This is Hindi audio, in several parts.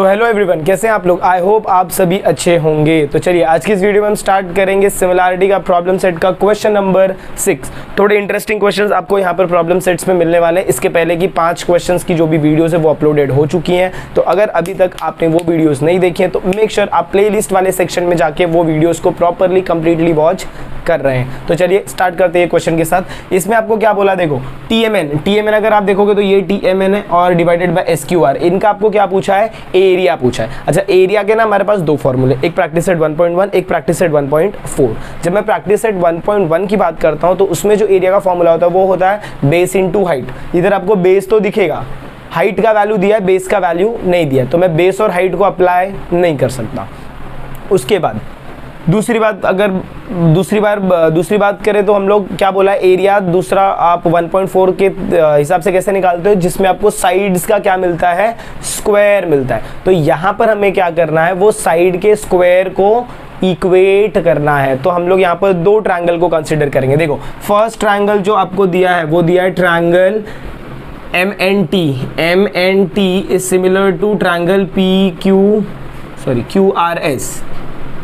तो हेलो एवरीवन, कैसे हैं आप लोग। आई होप आप सभी अच्छे होंगे। तो चलिए आज की इस वीडियो में हम स्टार्ट करेंगे सिमिलैरिटी का प्रॉब्लम सेट का क्वेश्चन नंबर 6। थोड़े इंटरेस्टिंग क्वेश्चंस आपको यहाँ पर प्रॉब्लम सेट्स में मिलने वाले हैं। इसके पहले की 5 क्वेश्चंस की जो भी वीडियोस है वो अपलोडेड हो चुकी हैं। तो अगर अभी तक आपने वो वीडियोस नहीं देखी हैं तो मेक श्योर आप प्लेलिस्ट वाले सेक्शन में जाके वो वीडियोस को प्रॉपरली कंप्लीटली वॉच कर रहे हैं। तो चलिए स्टार्ट करते हैं क्वेश्चन के साथ। इसमें आपको क्या बोला, देखो टीएमएन अगर आप देखोगे तो ये टीएमएन है और डिवाइडेड बाय एसक्यूआर। इनका आपको क्या पूछा है, एरिया पूछा है। अच्छा, एरिया के ना हमारे पास 2 फॉर्मूले, एक प्रैक्टिस सेट 1.1, एक प्रैक्टिस सेट 1.4। जब मैं प्रैक्टिस सेट 1.1 की बात करता हूं तो उसमें जो एरिया का फॉर्मूला होता है वो होता है बेस इनटू हाइट। इधर आपको बेस तो दिखेगा, हाइट का वैल्यू दिया है, बेस का वैल्यू नहीं दिया, तो मैं बेस और हाइट को अप्लाई नहीं कर सकता। उसके बाद दूसरी बात करें तो हम लोग क्या बोला है, एरिया दूसरा आप 1.4 के हिसाब से कैसे निकालते हो, जिसमें आपको साइड्स का क्या मिलता है, स्क्वायर मिलता है। तो यहाँ पर हमें क्या करना है, वो साइड के स्क्वायर को इक्वेट करना है। तो हम लोग यहाँ पर 2 ट्रायंगल को कंसिडर करेंगे। देखो फर्स्ट ट्रायंगल जो आपको दिया है वो दिया है triangle MNT is similar to triangle QRS।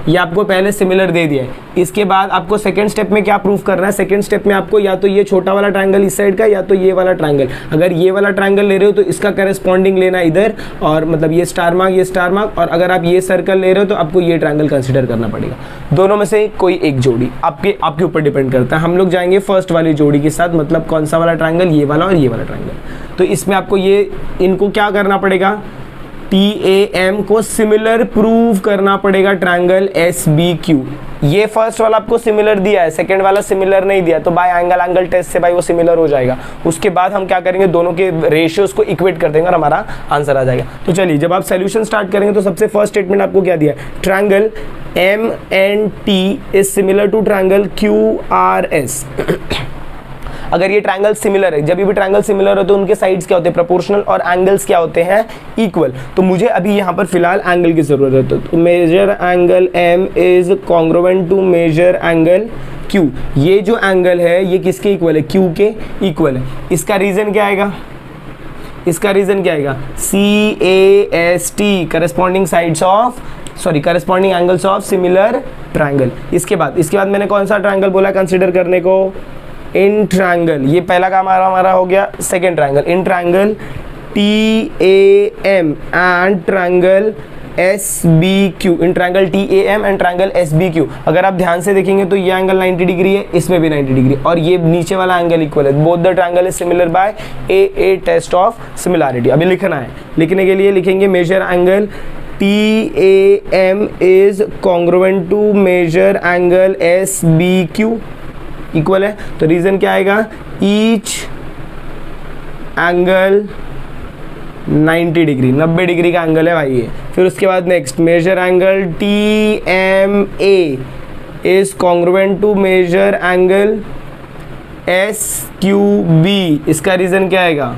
ये आपको पहले सिमिलर दे दिया है। इसके बाद आपको सेकंड स्टेप में क्या प्रूफ करना है, सेकंड स्टेप में आपको या तो ये छोटा वाला ट्रायंगल इस साइड का या तो ये वाला ट्रायंगल। अगर ये वाला ट्रायंगल ले रहे हो तो इसका करस्पॉन्डिंग लेना इधर, और मतलब ये स्टार मार्क, और अगर आप ये सर्कल ले रहे हो तो आपको ये ट्रायंगल कंसिडर करना पड़ेगा। दोनों में से कोई एक जोड़ी आपके ऊपर डिपेंड करता है। हम लोग जाएंगे फर्स्ट वाली जोड़ी के साथ, मतलब कौन सा वाला ट्रायंगल, ये वाला और ये वाला ट्रायंगल। तो इसमें आपको इनको क्या करना पड़ेगा, TAM को सिमिलर प्रूव करना पड़ेगा ट्रायंगल SBQ। ये फर्स्ट वाला आपको सिमिलर दिया है, सेकंड वाला सिमिलर नहीं दिया, तो बाय एंगल टेस्ट से भाई वो सिमिलर हो जाएगा। उसके बाद हम क्या करेंगे, दोनों के रेशियोज को इक्वेट कर देंगे और हमारा आंसर आ जाएगा। तो चलिए जब आप सॉल्यूशन स्टार्ट करेंगे तो सबसे फर्स्ट स्टेटमेंट आपको क्या दिया है, triangle MNT is similar to triangle QRS। अगर ये ट्रायंगल सिमिलर है, जब भी ट्रायंगल सिमिलर हो तो उनके साइड्स क्या होते हैं, प्रोपोर्शनल, और एंगल्स क्या होते हैं, इक्वल। तो मुझे अभी यहाँ पर फिलहाल एंगल की जरूरत है, तो measure angle M is congruent to measure angle Q। ये जो एंगल है ये किसके इक्वल है, Q के इक्वल है। इसका रीजन क्या आएगा, CAST, corresponding angles of similar triangle. इसके बाद मैंने कौन सा ट्रायंगल बोला कंसिडर करने को, इन ट्रायंगल, ये पहला काम हमारा हो गया। Second triangle, in triangle TAM and triangle SBQ, in triangle TAM and triangle SBQ। अगर आप ध्यान से देखेंगे तो ये एंगल 90 डिग्री है, इसमें भी 90 डिग्री, और ये नीचे वाला एंगल इक्वल है। Both the triangle is similar by AA test of similarity. अभी लिखना है, लिखने के लिए लिखेंगे measure angle TAM is congruent to measure angle SBQ equal है। तो रीजन क्या आएगा, ईच एंगल 90 डिग्री, 90 डिग्री का एंगल है भाई ये। फिर उसके बाद next measure angle TMA is congruent to measure angle SQB। इसका रीजन क्या आएगा,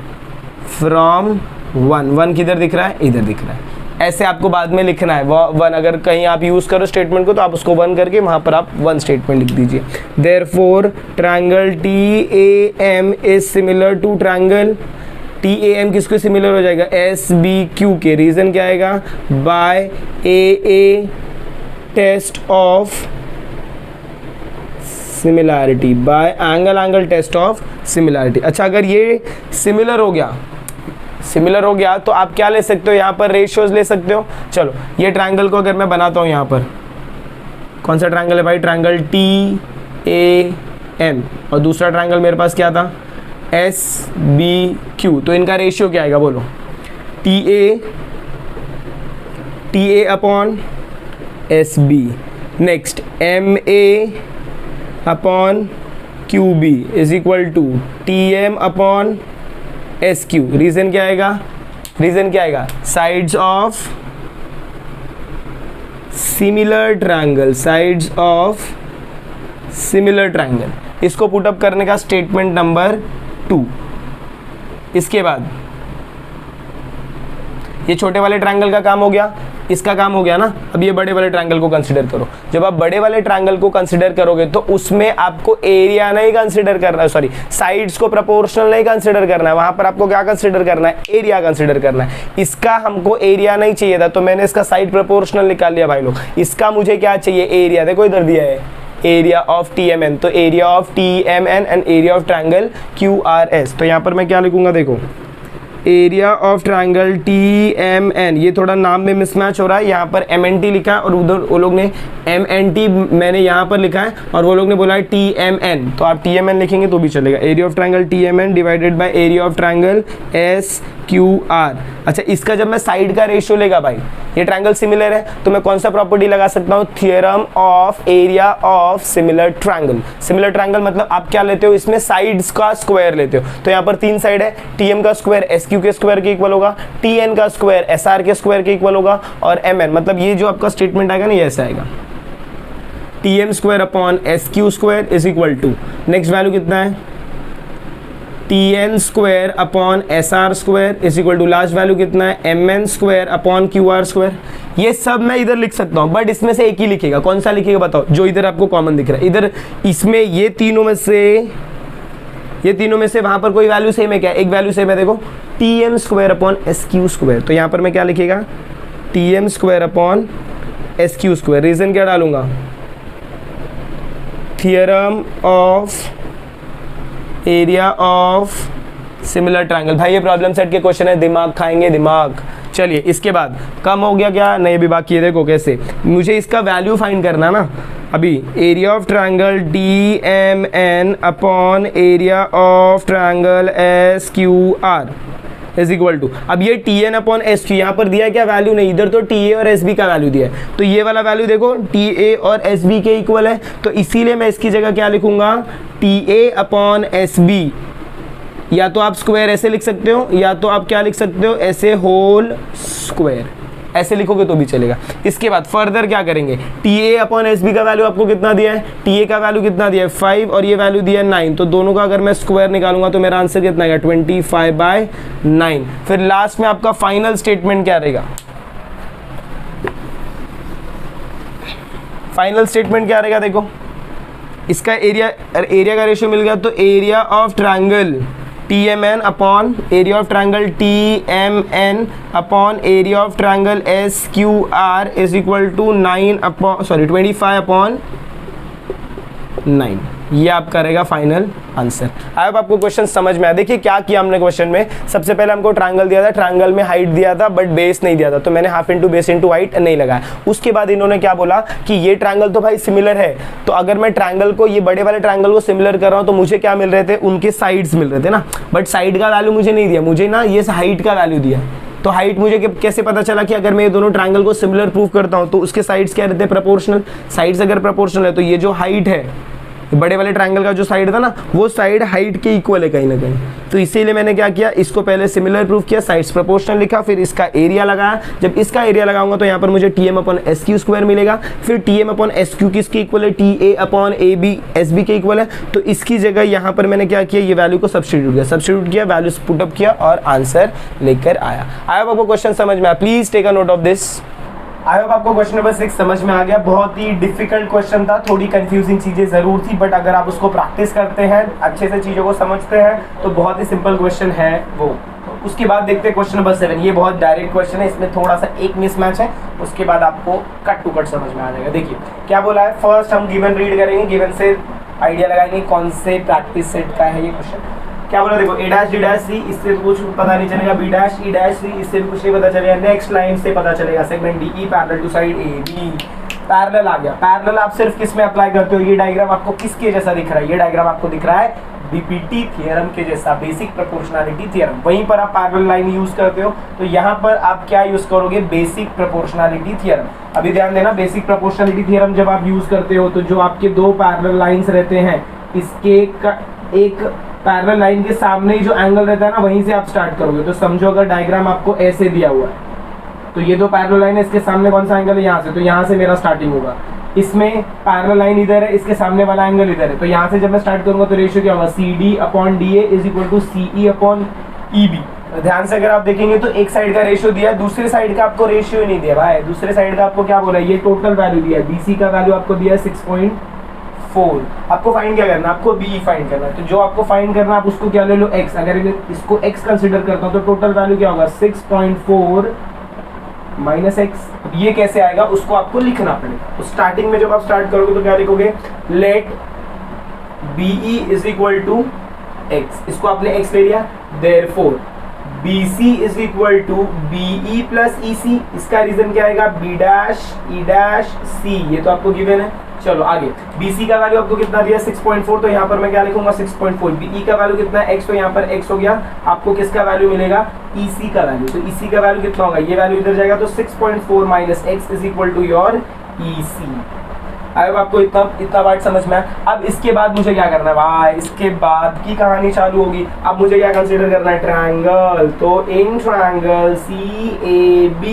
फ्रॉम 1 किधर दिख रहा है, इधर दिख रहा है। ऐसे आपको बाद में लिखना है 1, अगर कहीं आप यूज करो स्टेटमेंट को तो आप उसको 1 करके वहां पर आप 1 स्टेटमेंट लिख दीजिए। Therefore triangle TAM is similar to triangle TAM किसको सिमिलर हो जाएगा, SBQ के। रीजन क्या आएगा, by AA test of similarity, by angle test of similarity. अच्छा, अगर ये सिमिलर हो गया तो आप क्या ले सकते हो, यहाँ पर रेशियोज ले सकते हो। चलो ये ट्रायंगल को अगर मैं बनाता हूँ, यहाँ पर कौन सा ट्रायंगल है भाई, ट्रायंगल TAM, और दूसरा ट्रायंगल मेरे पास क्या था, SBQ। तो इनका रेशियो क्या आएगा, बोलो, TA upon SB। Next MA upon QB is equal to TM upon SQ। Reason क्या आएगा, साइड्स ऑफ सिमिलर ट्रायंगल। इसको पुटअप करने का स्टेटमेंट नंबर 2। इसके बाद ये छोटे वाले ट्रायंगल का काम हो गया। इसका काम हो गया ना। अब ये बड़े वाले ट्रायंगल को कंसीडर करो। जब आप बड़े वाले ट्रायंगल को कंसीडर करोगे तो उसमें आपको एरिया नहीं कंसीडर करना है, सॉरी साइड्स को प्रोपोर्शनल नहीं कंसीडर करना है, वहां पर आपको क्या कंसीडर करना है, एरिया कंसीडर करना है। इसका हमको एरिया नहीं चाहिए था तो मैंने इसका साइड प्रोपोर्शनल निकाल लिया भाई लोग। इसका मुझे क्या चाहिए, एरिया। देखो इधर दिया है एरिया ऑफ TMN, तो area of TMN and area of triangle QRS। तो यहाँ पर मैं क्या लिखूंगा, देखो एरिया ऑफ ट्रायंगल TMN, ये थोड़ा नाम में मिसमैच हो रहा है, यहाँ पर MNT लिखा है और उधर वो लोग ने MNT मैंने यहाँ पर लिखा है और वो लोग ने बोला है TMN, तो आप TMN लिखेंगे तो भी चलेगा। Area of triangle TMN divided by area of triangle SQR। अच्छा, इसका जब मैं साइड का रेशियो लेगा भाई, ये ट्रायंगल सिमिलर है तो मैं कौन सा प्रॉपर्टी लगा सकता हूँ, theorem of area of similar triangle. Similar triangle मतलब आप क्या लेते हो, इसमें साइड्स का स्क्वायर लेते हो। तो यहाँ पर 3 साइड है, TM का स्क्वायर SQ के स्क्वायर के इक्वल होगा, TN का स्क्वायर SR के स्क्वायर के इक्वल होगा और MN, मतलब ये जो आपका स्टेटमेंट आएगा ना ये ऐसा आएगा, TM square upon SQ square is equal to, next value कितना है, TN square upon SR square is equal to, last value कितना है, MN square upon QR square. ये सब मैं इधर लिख सकता हूँ बट इसमें से एक ही लिखेगा। कौन सा लिखेगा बताओ, जो इधर आपको कॉमन दिख रहा है। इधर इसमें ये तीनों में से वहां पर कोई वैल्यू सेम है क्या, एक वैल्यू सेम है, देखो TM square upon SQ square. तो यहाँ पर मैं क्या लिखेगा, TM square upon SQ square. Reason क्या डालूंगा, theorem of area of similar triangle. भाई ये प्रॉब्लम सेट के क्वेश्चन है, दिमाग खाएंगे दिमाग। चलिए इसके बाद कम हो गया क्या, नहीं अभी बाकी है। देखो कैसे, मुझे इसका वैल्यू फाइंड करना ना। अभी area of triangle DMN upon area of triangle SQR is equal to, अब ये TN अपॉन SQ यहाँ पर दिया है क्या, वैल्यू नहीं, इधर तो TA और SB का वैल्यू दिया है। तो ये वाला वैल्यू देखो TA और SB के इक्वल है, तो इसीलिए मैं इसकी जगह क्या लिखूंगा, TA अपॉन SB। या तो आप स्क्वायर ऐसे लिख सकते हो या तो आप क्या लिख सकते हो, ऐसे होल स्क्वायर, ऐसे लिखोगे तो भी चलेगा। इसके बाद फर्दर क्या करेंगे, TA अपॉन SB का वैल्यू आपको कितना दिया है, TA का वैल्यू कितना दिया है 5 और ये वैल्यू दिया है 9, तो दोनों का अगर मैं स्क्वायर निकालूंगा तो मेरा आंसर कितना आएगा 25/9। फिर लास्ट में आपका फाइनल स्टेटमेंट क्या रहेगा, फाइनल स्टेटमेंट क्या रहेगा, देखो इसका एरिया का रेशियो मिल गया, तो area of triangle TMN upon area of triangle TMN upon area of triangle SQR is equal to 25/9। ये आपका रहेगा फाइनल आंसर। आई होप आपको क्वेश्चन समझ में आया। देखिए क्या किया हमने क्वेश्चन में, सबसे पहले हमको ट्रायंगल दिया था, ट्रायंगल में हाइट दिया था बट बेस नहीं दिया था, तो मैंने half into base into height नहीं लगाया। उसके बाद इन्होंने क्या बोला कि ये ट्रायंगल तो भाई सिमिलर है, तो अगर मैं ट्रायंगल को, ये बड़े वाले ट्रायंगल को सिमिलर कर रहा हूँ तो मुझे क्या मिल रहे थे, उनके साइड्स मिल रहे थे ना, बट साइड का वैल्यू मुझे नहीं दिया, मुझे ना ये हाइट का वैल्यू दिया। तो हाइट मुझे कैसे पता चला कि अगर मैं ये दोनों ट्रायंगल को सिमिलर प्रूव करता हूँ तो उसके साइड्स क्या रहते हैं, प्रोपोर्शनल। साइड्स अगर प्रोपोर्शनल है तो ये जो हाइट है, बड़े वाले ट्रायंगल का जो साइड था ना, वो साइड हाइट के इक्वल है कहीं ना कहीं। तो इसीलिए मैंने क्या किया, इसको पहले सिमिलर प्रूफ किया, साइड्स प्रोपोर्शनल लिखा, फिर इसका एरिया लगाया। जब इसका एरिया लगाऊंगा तो यहाँ पर मुझे TM अपॉन SQ स्क्वायर मिलेगा। फिर TM अपॉन SQ किसके इक्वल है, TA अपॉन AB SB के इक्वल है। तो इसकी जगह यहाँ पर मैंने क्या किया, ये वैल्यू को सब्स्टिट्यूट किया, वैल्यू पुटअप किया और आंसर लेकर आया। आई होप आपको क्वेश्चन समझ में आया। Please take a note of this. I hope आपको क्वेश्चन नंबर 6 समझ में आ गया। बहुत ही डिफिकल्ट क्वेश्चन था, थोड़ी कंफ्यूजिंग चीजें जरूर थी, बट अगर आप उसको प्रैक्टिस करते हैं, अच्छे से चीजों को समझते हैं तो बहुत ही सिंपल क्वेश्चन है वो। उसके बाद देखते हैं क्वेश्चन नंबर 7। ये बहुत डायरेक्ट क्वेश्चन है, इसमें थोड़ा सा एक मिसमैच है, उसके बाद आपको कट टू कट समझ में आ जाएगा। देखिए क्या बोला है, फर्स्ट हम गिवन रीड करेंगे, गिवन से आइडिया लगाएंगे कौन से प्रैक्टिस सेट का है ये क्वेश्चन। क्या बोला देखो, A' D' C, इससे कुछ पता नहीं चलेगा, B' E' C, इससे भी कुछ नहीं पता चलेगा। नेक्स्ट लाइन से पता चलेगा, segment DE parallel to side AB, parallel आ गया। पैरेलल आप सिर्फ किस में अप्लाई करते हो, ये डायग्राम आपको किसके जैसा दिख रहा है, ये डायग्राम आपको दिख रहा है BPT थ्योरम के जैसा, बेसिक प्रोपोर्शनैलिटी थ्योरम। वहीं पर आप पैरेलल लाइन यूज करते हो, तो यहाँ पर आप क्या यूज करोगे, बेसिक प्रोपोर्शनैलिटी थ्योरम। अभी ध्यान देना, बेसिक प्रोपोर्शनैलिटी थ्योरम जब आप यूज करते हो तो जो आपके दो पैरेलल लाइंस रहते हैं, इसके एक पैरेलल लाइन के सामने ही जो एंगल रहता है ना, वहीं से आप स्टार्ट करोगे। तो समझो अगर डायग्राम आपको ऐसे दिया हुआ है, तो ये दो पैरेलल लाइन है, इसके सामने कौन सा एंगल है, यहाँ से, तो यहाँ से मेरा स्टार्टिंग होगा। इसमें पैरेलल लाइन इधर है, इसके सामने वाला एंगल इधर है, तो यहाँ से जब मैं स्टार्ट करूंगा तो रेशियो क्या होगा, CD upon DA is equal to CE upon EB। ध्यान से अगर आप देखेंगे तो एक साइड का रेशियो दिया है, दूसरे साइड का आपको रेशियो नहीं दिया भाई। दूसरे साइड का आपको क्या बोला है, ये टोटल वैल्यू दिया है, बीसी का वैल्यू आपको दिया है 6.4। आपको फाइंड क्या करना है, आपको बी फाइंड करना है। तो जो आपको फाइंड करना है आप उसको क्या ले लो, एक्स। अगर इसको एक्स कंसिडर करता हूँ तो टोटल वैल्यू क्या होगा, 6.4 माइनस एक्स। ये कैसे आएगा उसको आपको लिखना पड़ेगा। तो स्टार्टिंग में जब आप स्टार्ट करोगे तो क्या लिखोगे, let B E is equal to x, इसको आपने एक्स ले लिया, therefore BC is equal to BE plus EC। इसका रीजन क्या आएगा, B dash E dash C, ये तो आपको गिवन है। चलो आगे, BC का वैल्यू आपको कितना दिया 6.4, तो यहाँ पर मैं क्या लिखूंगा 6.4। BE का वैल्यू कितना है x, तो यहाँ पर x हो गया। आपको किसका वैल्यू मिलेगा, EC का वैल्यू। तो EC का वैल्यू कितना होगा, ये वैल्यू इधर जाएगा, तो 6.4 minus x is equal to your EC। अब आपको इतना बात समझ में आया। अब इसके बाद मुझे क्या करना है भाई, इसके बाद की कहानी चालू होगी। अब मुझे क्या कंसीडर करना है, ट्रायंगल। तो in triangle CAB,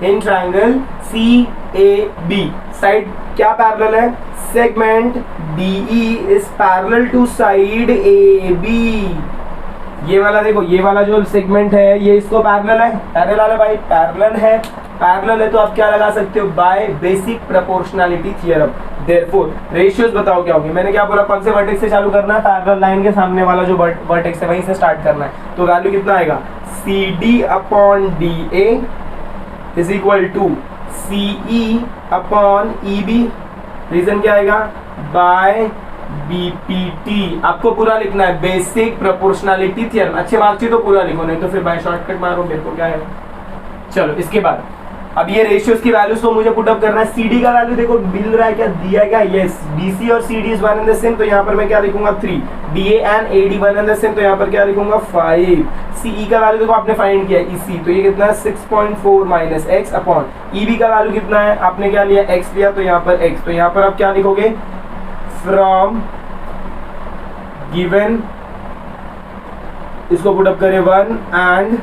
in triangle CAB side क्या पैरेलल है, segment DE is parallel to side AB। ये वाला देखो, ये वाला जो सेगमेंट है ये इसको पैरेलल है, पैरेलल है भाई, पैरेलल है। पैरेलल है तो आप क्या लगा सकते हो, बाय basic proportionality theorem. Therefore ratios बताओ क्या होगी। मैंने क्या बोला, कौन से वर्टेक्स से चालू करना है, पैरेलल लाइन के सामने वाला जो वर्टेक्स है वहीं से स्टार्ट करना है। तो वैल्यू कितना आएगा, CD upon DA is equal to CE upon EB। Reason क्या आएगा, बाय BPT। आपको पूरा लिखना है, बेसिक प्रोपोर्शनैलिटी थ्योरम। अच्छे मार्क्स चाहिए तो पूरा लिखो, नहीं तो फिर बाय शॉर्टकट मारो, मेरे को क्या है। चलो इसके बाद अब ये रेशियोज की वैल्यूज को मुझे पुट अप करना है। CD का वैल्यू देखो मिल रहा है क्या, दिया क्या, यस। BC और CD is one and the same, तो यहाँ पर मैं क्या लिखूंगा 3। DA and AD one and the same, तो यहाँ पर क्या लिखूंगा 5। CE का वैल्यू देखो आपने फाइंड किया EC, तो ये कितना है 6.4 माइनस एक्स अपॉन EB का वैल्यू कितना है, आपने क्या लिया x लिया, तो यहाँ पर x। तो यहाँ पर आप क्या लिखोगे, फ्रॉम गिवन, इसको पुट अप करें 1 एंड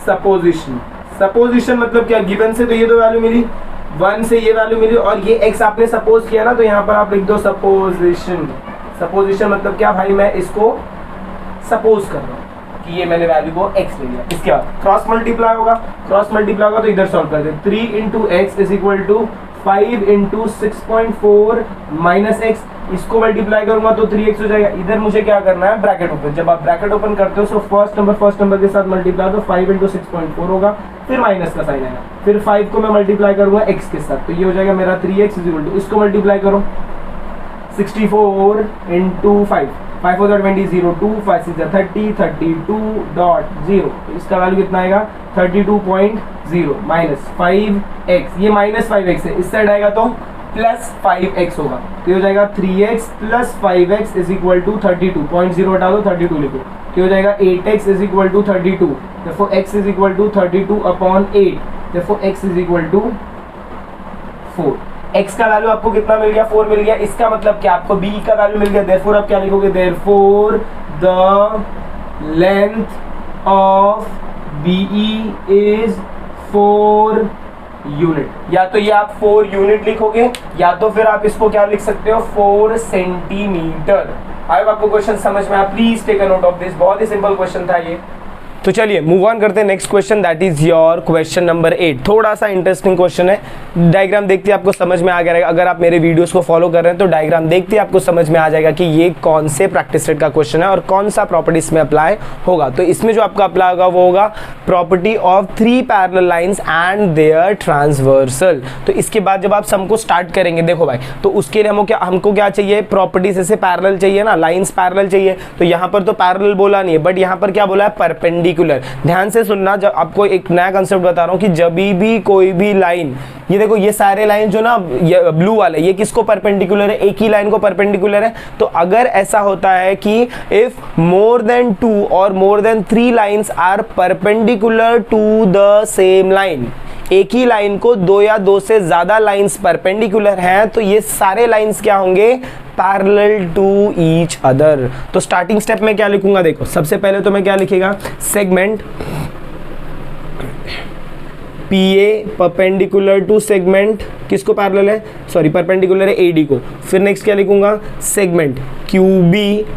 सपोजिशन। सपोजिशन मतलब क्या, गिवन से तो ये दो वैल्यू मिली, 1 से ये वैल्यू मिली, और ये x आपने सपोज किया ना, तो यहाँ पर आप लिख दो सपोजिशन। सपोजिशन मतलब क्या भाई, मैं इसको सपोज कर रहा हूँ कि ये मैंने वैल्यू को x ले लिया। इसके बाद क्रॉस मल्टीप्लाई होगा, क्रॉस मल्टीप्लाई होगा तो इधर सॉल्व कर दे। 3 into x is equal to 5 into 6.4 minus x, इसको मल्टीप्लाई करूंगा तो 3x हो जाएगा। इधर मुझे क्या करना है, ब्रैकेट ओपन। जब आप ब्रैकेट ओपन करते हो तो फर्स्ट नंबर के साथ मल्टीप्लाई, तो 5 इंटू 6.4 होगा, फिर माइनस का साइन आएगा, फिर 5 को मैं मल्टीप्लाई करूंगा x के साथ, तो ये हो जाएगा मेरा 3x इज इक्वल टू, इसको मल्टीप्लाई करो 64 इंटू 5, 5 4 20 0 2 5 6 30 32.0, तो इसका वैल्यू कितना आएगा 32.0 माइनस 5x, ये माइनस 5x है, इस साइड आएगा तो प्लस 5x होगा, तो हो जाएगा 3x plus 5x is equal to 32.0 हटा दो 32 लिखो, तो हो जाएगा 8x is equal to 32, therefore x is equal to 32 upon 8, therefore x is equal to 4। x का वैल्यू आपको कितना मिल गया, 4 मिल गया। इसका मतलब क्या, आपको b का वैल्यू मिल गया, therefore आप क्या लिखोगे, therefore the length of BE is 4 unit. या तो ये आप 4 यूनिट लिखोगे, या तो फिर आप इसको क्या लिख सकते हो 4 सेंटीमीटर। आई होप आपको क्वेश्चन समझ में आया, please take a note of this, बहुत ही सिंपल क्वेश्चन था ये। तो चलिए मूव ऑन करते हैं next question, that is your question number 8। थोड़ा सा इंटरेस्टिंग क्वेश्चन है, डायग्राम देखते आपको समझ में आ गया। अगर आप मेरे वीडियोस को फॉलो कर रहे हैं तो डायग्राम देखते आपको समझ में आ जाएगा कि ये कौन से प्रैक्टिस सेट का क्वेश्चन है और कौन सा प्रॉपर्टीज में अप्लाई होगा। तो इसमें जो आपका अप्लाई होगा वो होगा property of 3 parallel lines and their transversal. तो इसके बाद जब आप सम को स्टार्ट करेंगे, देखो भाई, तो उसके लिए हमको क्या चाहिए, प्रॉपर्टीज ऐसे पैरेलल चाहिए ना, लाइंस पैरेलल चाहिए। तो यहाँ पर तो पैरेलल बोला नहीं है, बट यहाँ पर क्या बोला है, परपेंडिकुलर। ध्यान से सुनना, जब आपको एक नया कंसेप्ट बता रहा हूं कि जब भी कोई भी लाइन, ये देखो ये सारे लाइन जो ना ब्लू वाले, ये किसको परपेंडिकुलर है, एक ही लाइन को परपेंडिकुलर है। तो अगर ऐसा होता है कि इफ मोर देन 2 और more than 3 lines are perpendicular to the same line, एक ही लाइन को 2 या 2 से ज्यादा लाइंस परपेंडिकुलर हैं, तो ये सारे लाइंस क्या होंगे, पैरेलल टू ईच अदर। तो स्टार्टिंग स्टेप में क्या लिखूंगा, देखो सबसे पहले तो मैं क्या लिखेगा, segment PA perpendicular to segment किसको पैरेलल है, सॉरी परपेंडिकुलर है AD को। फिर नेक्स्ट क्या लिखूंगा, segment QB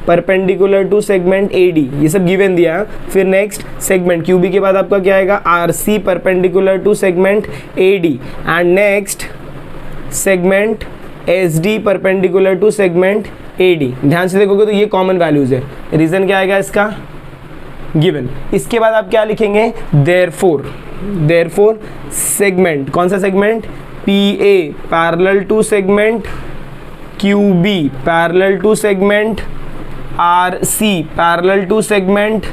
perpendicular to segment AD, ये सब गिवन दिया है। फिर नेक्स्ट सेगमेंट QB के बाद आपका क्या आएगा, RC perpendicular to segment AD, and next segment SD perpendicular to segment AD। ध्यान से देखोगे तो ये कॉमन वैल्यूज है। रीजन क्या आएगा इसका, गिवन। इसके बाद आप क्या लिखेंगे, देयरफॉर सेगमेंट, कौन सा segment, PA parallel to segment QB parallel to segment RC parallel to segment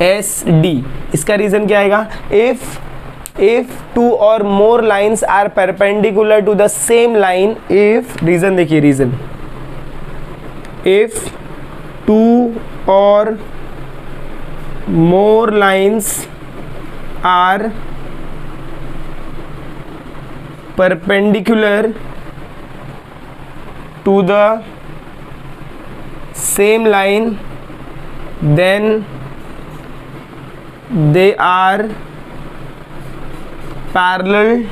SD। इसका रीजन क्या आएगा, if two or more lines are perpendicular to the same line, if, reason देखिए, reason, if two or more lines are perpendicular to the same line, then they are parallel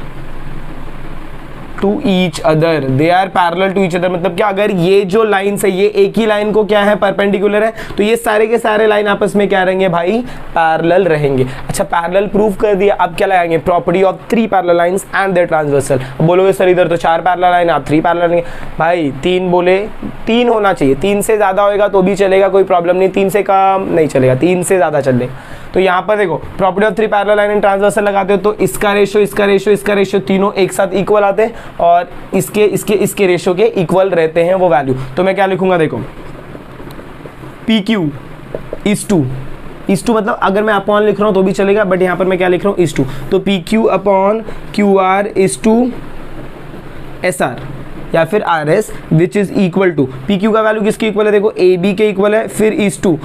to each other. They are parallel to each other मतलब क्या, अगर ये जो लाइन्स है ये एक ही लाइन को क्या है, परपेंडिकुलर है, तो ये सारे के सारे लाइन आपस में क्या रहेंगे भाई, पैरेलल रहेंगे। अच्छा पैरेलल प्रूफ कर दिया, अब क्या लगाएंगे, property of 3 parallel lines and their transversal. बोलोगे सर इधर तो 4 पैरेलल लाइन, आप 3 पैरेलल लाइन, भाई 3 बोले, 3 होना चाहिए, 3 से ज़्यादा होएगा तो भी चलेगा, कोई प्रॉब्लम नहीं, 3 से कम नहीं चलेगा, 3 से ज़्यादा चलेगा। तो यहाँ पर देखो property of 3 parallel line and transversal लगाते हो तो इसका रेशो, इसका रेशो, इसका रेशो तीनों एक साथ इक्वल आते हैं और इसके रेशो के इक्वल रहते हैं वो वैल्यू। तो मैं क्या लिखूंगा, देखो PQ इज टू मतलब अगर मैं अपॉन लिख रहा हूँ तो भी चलेगा, बट यहाँ पर मैं क्या लिख रहा हूँ, इज टू, तो PQ अपॉन QR इज टू SR या फिर RS which is equal to, PQ का वैल्यू किसके इक्वल है, देखो AB के इक्वल है, फिर इज टू,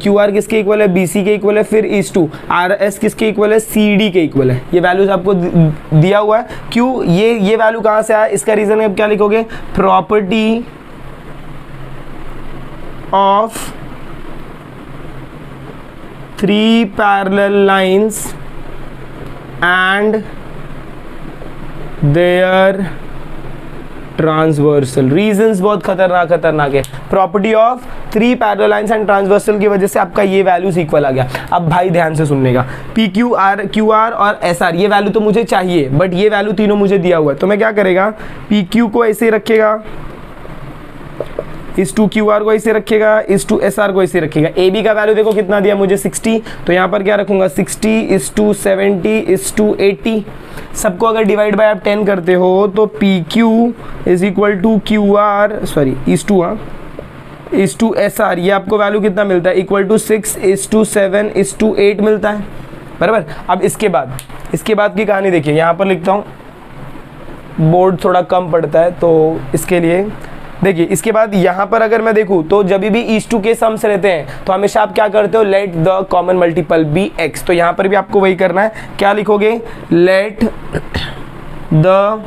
QR किसके इक्वल है, BC के इक्वल है, फिर इज टू, RS किसके इक्वल है, CD के इक्वल है। ये वैल्यूज आपको दिया हुआ है। क्यों ये वैल्यू कहाँ से आया, इसका रीजन है, क्या लिखोगे, property of 3 parallel lines and their transversal. Reasons बहुत खतरनाक है। Property of 3 parallel lines and transversal की वजह से आपका ये वैल्यूज इक्वल आ गया। अब भाई ध्यान से सुनने का, PQ QR और SR ये वैल्यू तो मुझे चाहिए, बट ये वैल्यू तीनों मुझे दिया हुआ है, तो मैं क्या करेगा, PQ को ऐसे रखेगा, इस टू QR को ऐसे रखेगा, इस टू SR को ऐसे रखेगा। AB का वैल्यू देखो कितना दिया मुझे, 60, तो यहाँ पर क्या रखूंगा, 60 इस टू 70 इस टू 80। सबको अगर डिवाइड बाय आप 10 करते हो तो PQ is equal to QR, sorry is to, हाँ इस टू SR, ये आपको वैल्यू कितना मिलता है, इक्वल टू 6 इस टू 7 इस टू 8 मिलता है, बराबर। अब इसके बाद की कहानी देखिए, यहाँ पर लिखता हूँ, बोर्ड थोड़ा कम पड़ता है तो इसके लिए देखिए। इसके बाद यहाँ पर अगर मैं देखूँ तो जब भी इस टू के सम्स रहते हैं तो हमेशा आप क्या करते हो, let the common multiple be x। तो यहाँ पर भी आपको वही करना है, क्या लिखोगे, let the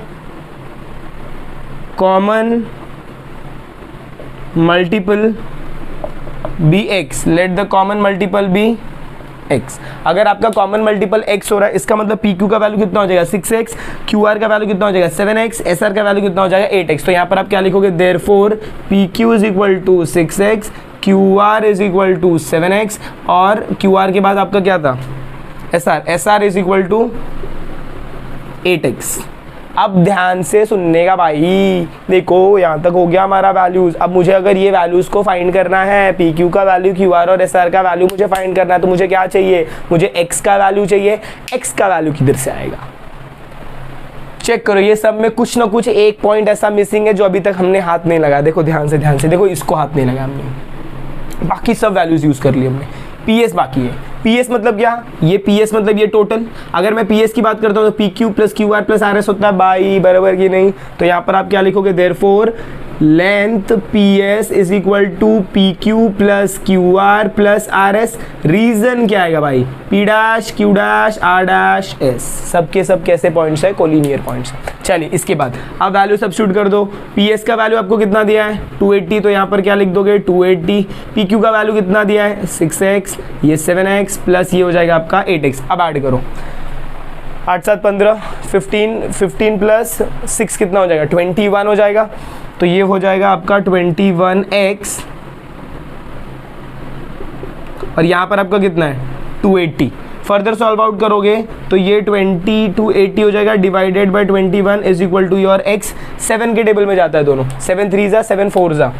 common multiple be x, let the common multiple be x। अगर आपका कॉमन मल्टीपल x हो रहा है, इसका मतलब PQ का वैल्यू कितना हो जाएगा, 6x, QR का वैल्यू कितना हो जाएगा, 7x, SR का वैल्यू कितना हो जाएगा, 8x। तो यहाँ पर आप क्या लिखोगे, therefore PQ is equal to 6x, QR is equal to 7x, और QR के बाद आपका क्या था, SR is equal to 8x। अब ध्यान से सुनने का भाई, देखो यहाँ तक हो गया हमारा वैल्यूज। अब मुझे अगर ये वैल्यूज को फाइंड करना है, PQ का वैल्यू, QR और SR का वैल्यू मुझे फाइंड करना है, तो मुझे क्या चाहिए, मुझे x का वैल्यू चाहिए। x का वैल्यू किधर से आएगा, चेक करो, ये सब में कुछ ना कुछ एक पॉइंट ऐसा मिसिंग है जो अभी तक हमने हाथ नहीं लगाया। देखो ध्यान से देखो, इसको हाथ नहीं लगाया हमने, बाकी सब वैल्यूज यूज कर लिए हमने। PS बाकी है। PS मतलब क्या, ये PS मतलब ये टोटल। अगर मैं PS की बात करता हूँ तो PQ plus QR plus RS होता है बाई, बराबर की नहीं। तो यहाँ पर आप क्या लिखोगे, therefore length PS is equal to PQ plus QR plus RS। Reason क्या आएगा भाई, P dash Q dash R dash S, सबके सब कैसे पॉइंट्स है, कोलिनियर पॉइंट्स। चलिए इसके बाद अब वैल्यू सब्स्टिट्यूट कर दो। PS का वैल्यू आपको कितना दिया है, 280, तो यहाँ पर क्या लिख दोगे, 280। PQ का वैल्यू कितना दिया है, 6x, ये 7x प्लस ये हो जाएगा आपका 8x। अब ऐड करो, 8 7 15, 15 प्लस 6 कितना हो जाएगा 21 हो जाएगा। तो ये हो जाएगा आपका 21x और यहाँ पर आपका कितना है 280। फर्दर सॉल्व आउट करोगे तो ये 280 हो जाएगा divided by 21 is equal to your x। 7 के टेबल में जाता है दोनों, 7 3 जा 7 4 जा,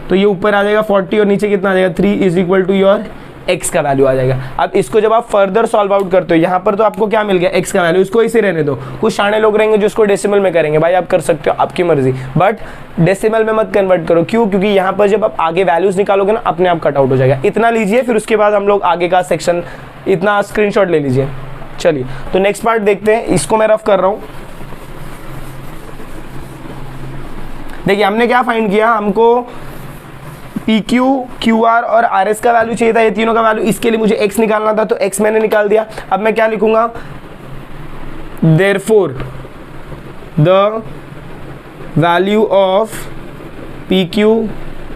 तो ये ऊपर आ जाएगा 40 और नीचे कितना आ जाएगा 3 is equal to your x का वैल्यू आ जाएगा। अब इसको जब आप फर्दर सॉल्व आउट करते हो, यहाँ पर तो आपको क्या मिल गया x का वैल्यू, इसको इसे रहने दो। कुछ शाणे लोग रहेंगे जो इसको डेसिमल में करेंगे, भाई आप कर सकते हो, आपकी मर्जी, बट डेसिमल में मत कन्वर्ट करो। क्यों? क्योंकि यहाँ पर जब आप आगे वैल्यूज निकालोगे ना अपने आप कट आउट हो जाएगा। इतना लीजिए, फिर उसके बाद हम लोग आगे का सेक्शन, इतना स्क्रीनशॉट ले लीजिए। चलिए तो नेक्स्ट पार्ट देखते हैं, इसको मैं रफ कर रहा हूँ। देखिए हमने क्या फाइंड किया, हमको PQ, QR और RS का वैल्यू चाहिए था, ये तीनों का वैल्यू। इसके लिए मुझे X निकालना था, तो X मैंने निकाल दिया। अब मैं क्या लिखूंगा, therefore the value of PQ,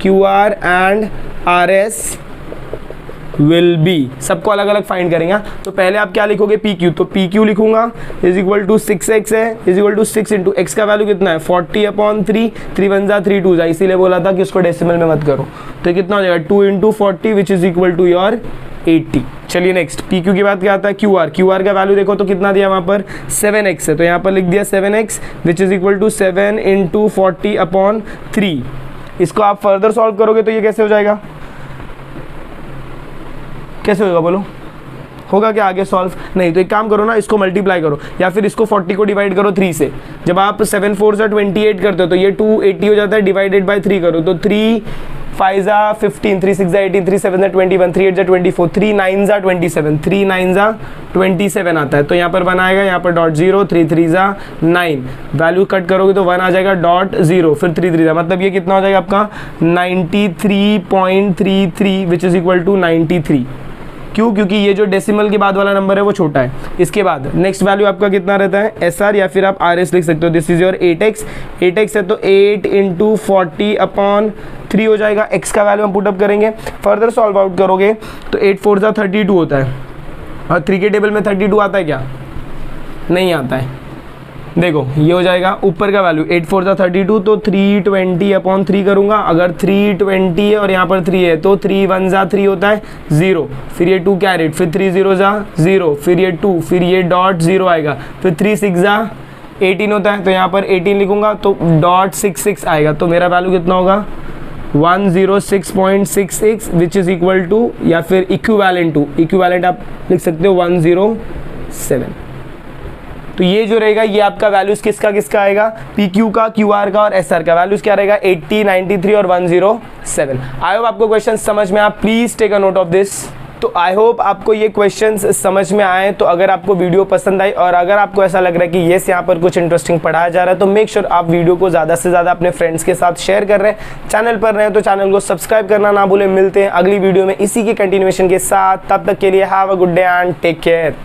QR and RS will be, सबको अलग अलग फाइंड करेंगे। तो पहले आप क्या लिखोगे PQ, तो PQ लिखूंगा इज इक्वल टू 6x है, is equal to 6 into x का वैल्यू कितना है 40/3, 3 1 जा 3 2 जा, इसीलिए बोला था कि उसको डेसिमल में मत करो। तो कितना हो जाएगा 2 into 40 which is equal to your 80। चलिए नेक्स्ट PQ के बाद क्या आता है QR का वैल्यू देखो तो कितना दिया वहाँ पर 7x है, तो यहाँ पर लिख दिया 7x which is equal to 7 into 40/3। इसको आप फर्दर सॉल्व करोगे तो ये कैसे हो जाएगा, कैसे होगा बोलो, होगा क्या आगे सॉल्व? नहीं, तो एक काम करो ना, इसको मल्टीप्लाई करो या फिर इसको 40 को डिवाइड करो 3 से। जब आप 7 4 जा 28 करते हो तो ये 280 हो जाता है, डिवाइडेड बाय 3 करो तो 3 5 जा 15, 3 6 जा 18, 3 7 जा 21, 3 8 जा 24, 3 9 जा 27, 3 9 जा 27 आता है। तो यहाँ पर 1 आएगा, यहाँ पर डॉट 0, 3 3 जा 9, वैल्यू कट करोगे तो 1 आ जाएगा डॉट 0, फिर 3 3 जा, मतलब ये कितना हो जाएगा आपका 93.33 विच इज इक्वल टू 93। क्यों? क्योंकि ये जो डेसिमल के बाद वाला नंबर है वो छोटा है। इसके बाद नेक्स्ट वैल्यू आपका कितना रहता है SR, या फिर आप RS लिख सकते हो। दिस इज योर 8x है तो 8 इंटू 40/3 हो जाएगा। x का वैल्यू हम पुटअप करेंगे, फर्दर सॉल्व आउट करोगे तो 8 4 जा 32 होता है, और 3 के टेबल में 32 आता है क्या? नहीं आता है। देखो ये हो जाएगा ऊपर का वैल्यू 8 4 जा 32, तो 320/3 करूंगा। अगर 320 है और यहाँ पर 3 है तो 3 1 जा 3 होता है 0, फिर ये 2 कैरेट, फिर 3 0 जा 0, फिर ये 2, फिर ये डॉट 0 आएगा, फिर 3 6 जा 18 होता है, तो यहाँ पर 18 लिखूंगा तो डॉट 66 आएगा। तो मेरा वैल्यू कितना होगा 106.66 विच इज इक्वल टू, या फिर इक्विवेलेंट टू, इक्विवेलेंट आप लिख सकते हो 107। तो ये जो रहेगा ये आपका वैल्यूज किसका किसका आएगा, PQ का, QR का और SR का। वैल्यूज क्या रहेगा 80, 93 और 107। आई होप आपको क्वेश्चन समझ में आया, please take a note of this. तो आई होप आपको ये क्वेश्चंस समझ में आए। तो अगर आपको वीडियो पसंद आई और अगर आपको ऐसा लग रहा है कि येस यहाँ पर कुछ इंटरेस्टिंग पढ़ाया जा रहा है, तो मेक श्योर आप वीडियो को ज़्यादा से ज़्यादा अपने फ्रेंड्स के साथ शेयर कर रहे हैं। चैनल पर रहे हैं तो चैनल को सब्सक्राइब करना ना भूलें। मिलते हैं अगली वीडियो में इसी के कंटिन्यूएशन के साथ, तब तक के लिए have a good day and take care.